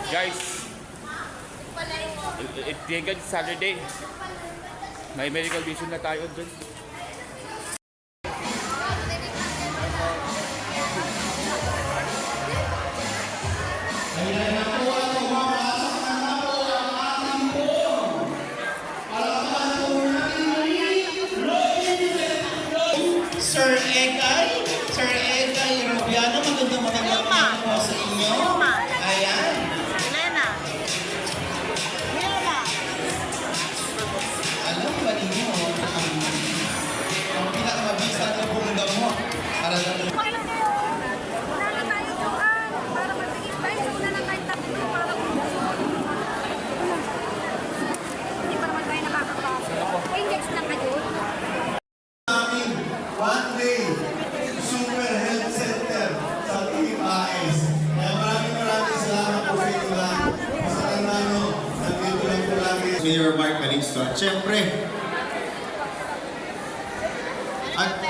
Guys, it's Saturday. May medical vision na tayo dun. Sir Ekay Robiano, magandang po sa inyo. Ayan. Alam ba ninyo, ang pinakamabisa na buong gamot para sa one day super health center sa Team AIS. Kaya maraming salamat po sa inyo lahat. Sa kanano, nandito lang po lagi. Mayor Mark Calixto. At syempre,